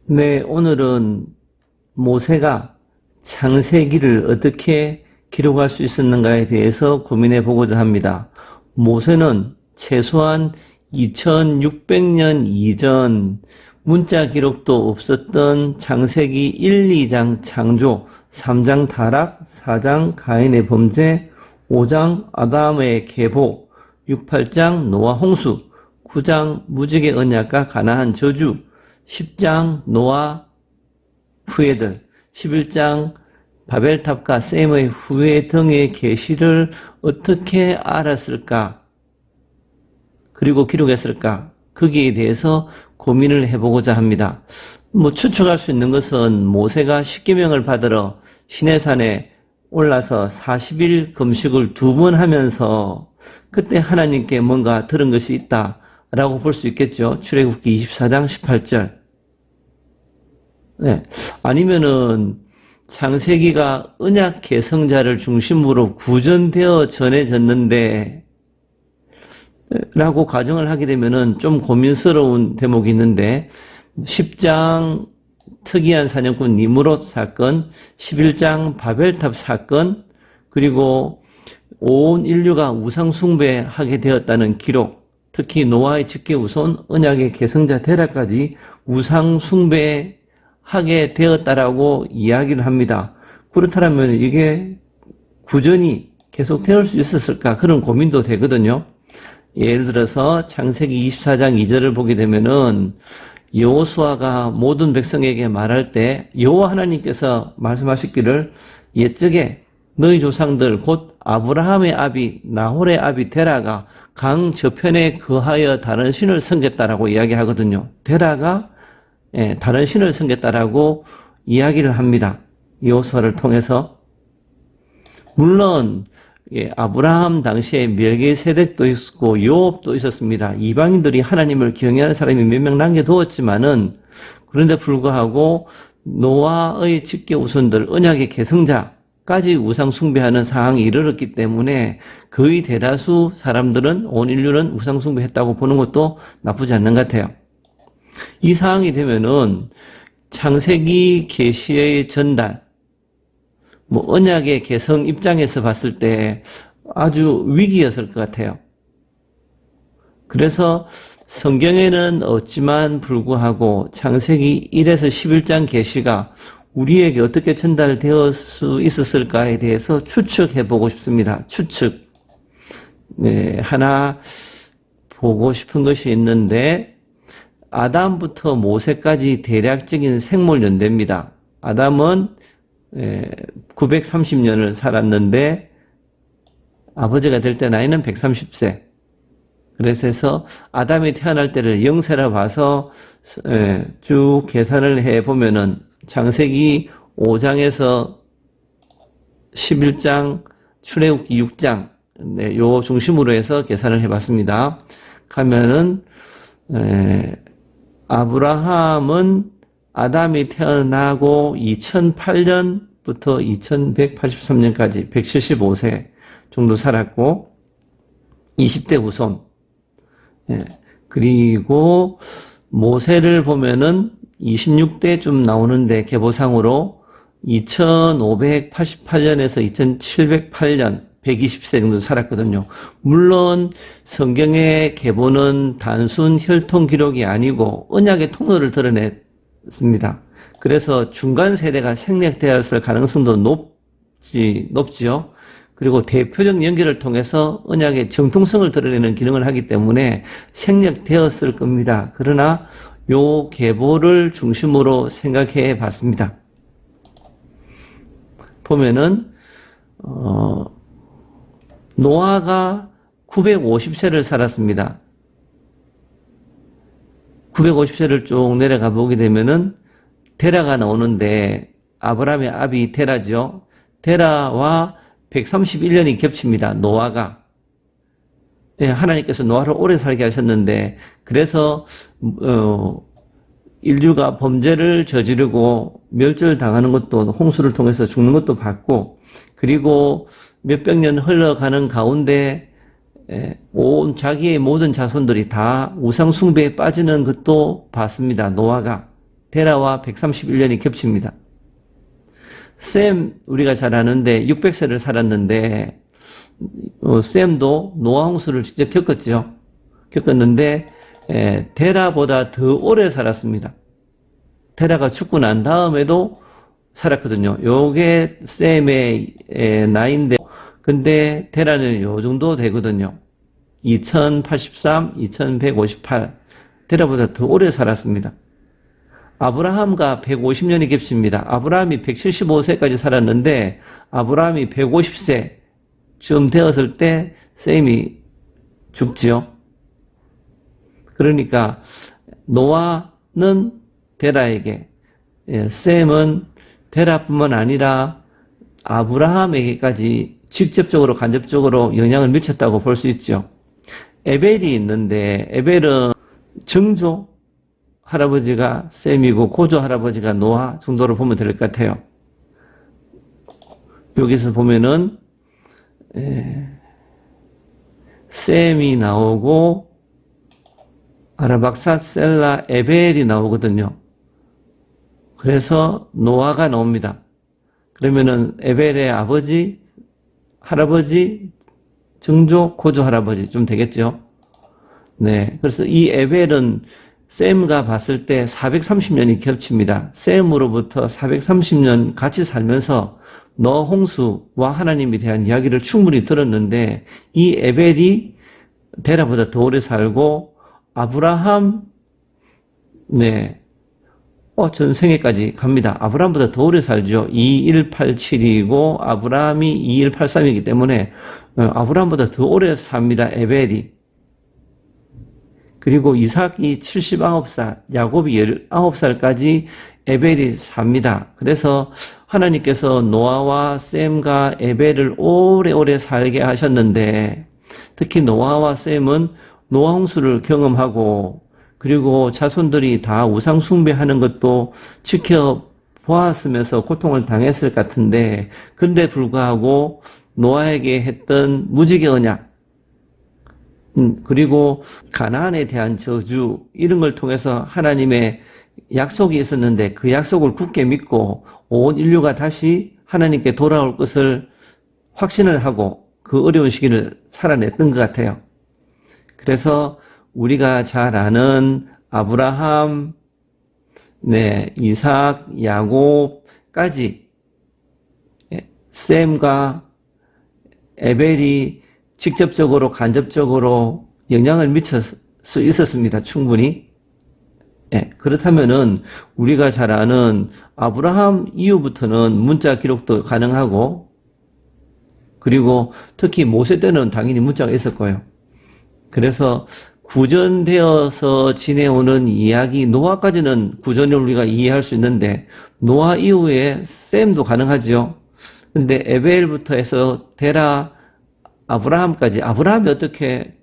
네, 오늘은 모세가 창세기를 어떻게 기록할 수 있었는가에 대해서 고민해 보고자 합니다. 모세는 최소한 2600년 이전 문자 기록도 없었던 창세기 1, 2장 창조, 3장 타락, 4장 가인의 범죄, 5장 아담의 계보, 6, 8장 노아 홍수, 9장 무지개 언약과 가나안 저주, 10장 노아 후예들, 11장 바벨탑과 셈의 후예 등의 계시를 어떻게 알았을까? 그리고 기록했을까? 거기에 대해서 고민을 해보고자 합니다. 추측할 수 있는 것은 모세가 십계명을 받으러 시내산에 올라서 40일 금식을 2번 하면서 그때 하나님께 뭔가 들은 것이 있다라고 볼 수 있겠죠. 출애굽기 24장 18절. 네. 아니면은 창세기가 언약 계승자를 중심으로 구전되어 전해졌는데 라고 가정을 하게 되면은 좀 고민스러운 대목이 있는데 10장 특이한 사냥꾼 니므롯 사건, 11장 바벨탑 사건, 그리고 온 인류가 우상 숭배하게 되었다는 기록, 특히 노아의 직계우손, 언약의 계승자 데라까지 우상 숭배하게 되었다라고 이야기를 합니다. 그렇다면 이게 구전이 계속 되올 수 있었을까? 그런 고민도 되거든요. 예를 들어서 창세기 24장 2절을 보게 되면은 여호수아가 모든 백성에게 말할 때 여호와 하나님께서 말씀하셨기를 옛적에 너희 조상들 곧 아브라함의 아비 나홀의 아비 데라가 강 저편에 거하여 다른 신을 섬겼다라고 이야기하거든요. 데라가 다른 신을 섬겼다라고 이야기를 합니다. 여호수아를 통해서. 물론 아브라함 당시에 멜기세덱도 있었고 요업도 있었습니다. 이방인들이 하나님을 경외하는 사람이 몇 명 남겨두었지만은 그런데 불구하고 노아의 직계우손들 언약의 계승자까지 우상 숭배하는 상황에 이르렀기 때문에 거의 대다수 사람들은 온 인류는 우상 숭배했다고 보는 것도 나쁘지 않는 것 같아요. 이 상황이 되면은 창세기 계시의 전달, 언약의 개성 입장에서 봤을 때 아주 위기였을 것 같아요. 그래서 성경에는 없지만 불구하고 창세기 1에서 11장 계시가 우리에게 어떻게 전달되어 수 있었을까에 대해서 추측해 보고 싶습니다. 추측. 네, 하나 보고 싶은 것이 있는데 아담부터 모세까지 대략적인 생물 연대입니다. 아담은 930년을 살았는데 아버지가 될 때 나이는 130세. 그래서 아담이 태어날 때를 영세라 봐서 쭉 계산을 해보면은 창세기 5장에서 11장, 출애굽기 6장 요 중심으로 해서 계산을 해봤습니다. 가면은 아브라함은 아담이 태어나고 2008년부터 2183년까지 175세 정도 살았고 20대 후손. 그리고 모세를 보면은 26대쯤 나오는데 계보상으로 2588년에서 2708년 120세 정도 살았거든요. 물론 성경의 계보는 단순 혈통 기록이 아니고 언약의 통로를 드러냈습니다. 그래서 중간 세대가 생략되었을 가능성도 높지요. 그리고 대표적 연결을 통해서 언약의 정통성을 드러내는 기능을 하기 때문에 생략되었을 겁니다. 그러나 요 계보를 중심으로 생각해 봤습니다. 보면은 노아가 950세를 살았습니다. 950세를 쭉 내려가 보게 되면은 데라가 나오는데 아브라함의 아비 데라죠. 데라와 131년이 겹칩니다. 노아가. 하나님께서 노아를 오래 살게 하셨는데 그래서 인류가 범죄를 저지르고 멸절당하는 것도 홍수를 통해서 죽는 것도 봤고 그리고 몇백 년 흘러가는 가운데 온 자기의 모든 자손들이 다 우상 숭배에 빠지는 것도 봤습니다. 노아가. 데라와 131년이 겹칩니다. 셈 우리가 잘 아는데 600세를 살았는데 셈도 노아 홍수를 직접 겪었는데 데라보다 더 오래 살았습니다. 데라가 죽고 난 다음에도 살았거든요. 요게 셈의 나이인데 근데 데라는 요 정도 되거든요. 2083, 2158 데라보다 더 오래 살았습니다. 아브라함과 150년이 겹칩니다. 아브라함이 175세까지 살았는데 아브라함이 150세쯤 되었을 때 셈이 죽지요. 그러니까 노아는 데라에게, 셈은 데라뿐만 아니라 아브라함에게까지 직접적으로 간접적으로 영향을 미쳤다고 볼 수 있죠. 에벨이 있는데 에벨은 증조 할아버지가 셈이고 고조 할아버지가 노아 정도로 보면 될 것 같아요. 여기서 보면은 셈이 나오고 아라박사 셀라 에벨이 나오거든요. 그래서 노아가 나옵니다. 그러면은 에벨의 아버지, 할아버지, 증조, 고조 할아버지 좀 되겠죠? 네. 그래서 이 에벨은 셈과 봤을 때 430년이 겹칩니다. 셈으로부터 430년 같이 살면서 노아 홍수와 하나님에 대한 이야기를 충분히 들었는데 이 에벨이 데라보다 더 오래 살고 아브라함, 전생에까지 갑니다. 아브라함보다 더 오래 살죠. 2187이고 아브라함이 2183이기 때문에 아브라함보다 더 오래 삽니다. 에벨이. 그리고 이삭이 79살, 야곱이 19살까지 에벨이 삽니다. 그래서 하나님께서 노아와 셈과 에벨을 오래오래 살게 하셨는데 특히 노아와 셈은 노아 홍수를 경험하고 그리고 자손들이 다 우상 숭배하는 것도 지켜보았으면서 고통을 당했을 것 같은데 근데 불구하고 노아에게 했던 무지개 언약 그리고 가나안에 대한 저주 이런 걸 통해서 하나님의 약속이 있었는데 그 약속을 굳게 믿고 온 인류가 다시 하나님께 돌아올 것을 확신을 하고 그 어려운 시기를 살아냈던 것 같아요. 그래서 우리가 잘 아는 아브라함, 이삭, 야곱까지 셈과 에벨이 직접적으로 간접적으로 영향을 미칠 수 있었습니다. 충분히. 그렇다면은 우리가 잘 아는 아브라함 이후부터는 문자 기록도 가능하고 그리고 특히 모세 때는 당연히 문자가 있을 거예요. 그래서 구전되어서 지내오는 이야기, 노아까지는 구전을 우리가 이해할 수 있는데 노아 이후에 셈도 가능하죠. 근데 에벨부터 해서 데라, 아브라함까지 아브라함이 어떻게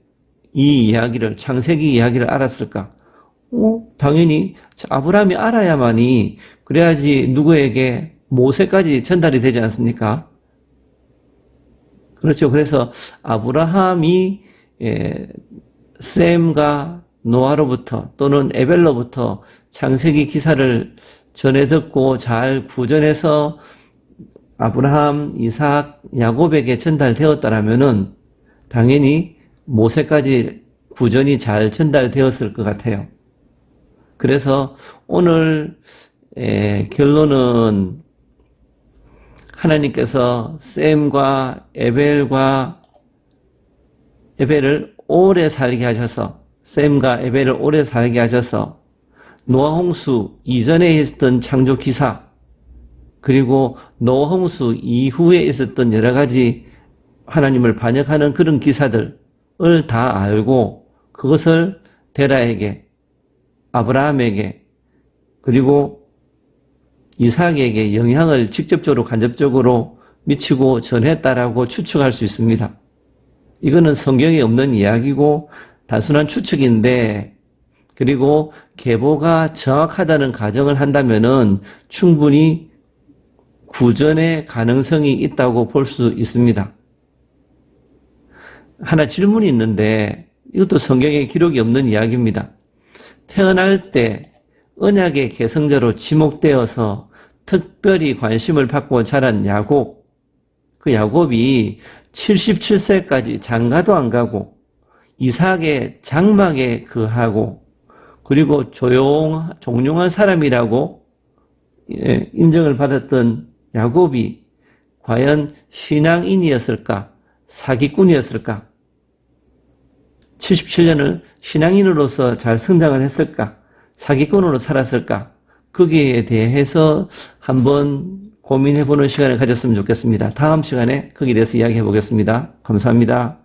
이 이야기를 창세기 이야기를 알았을까? 당연히 아브라함이 알아야만이 그래야지 누구에게 모세까지 전달이 되지 않습니까? 그렇죠. 그래서 아브라함이 셈과 노아로부터 또는 에벨로부터 창세기 기사를 전해 듣고 잘 구전해서 아브라함, 이삭, 야곱에게 전달되었다라면은 당연히 모세까지 구전이 잘 전달되었을 것 같아요. 그래서 오늘 결론은 하나님께서 셈과 에벨을 오래 살게 하셔서 셈과 에벨을 오래 살게 하셔서 노아 홍수 이전에 있었던 창조 기사 그리고 노아 홍수 이후에 있었던 여러 가지 하나님을 반역하는 그런 기사들을 다 알고 그것을 데라에게 아브라함에게 그리고 이삭에게 영향을 직접적으로 간접적으로 미치고 전했다라고 추측할 수 있습니다. 이거는 성경에 없는 이야기고 단순한 추측인데 그리고 계보가 정확하다는 가정을 한다면은 충분히 구전의 가능성이 있다고 볼 수 있습니다. 하나 질문이 있는데 이것도 성경에 기록이 없는 이야기입니다. 태어날 때 언약의 계승자로 지목되어서 특별히 관심을 받고 자란 야곱. 그 야곱이 77세까지 장가도 안 가고 이삭의 장막에 거하고 그리고 종용한 사람이라고 인정을 받았던 야곱이 과연 신앙인이었을까? 사기꾼이었을까? 77년을 신앙인으로서 잘 성장을 했을까? 사기꾼으로 살았을까? 거기에 대해서 한번 고민해보는 시간을 가졌으면 좋겠습니다. 다음 시간에 거기에 대해서 이야기해 보겠습니다. 감사합니다.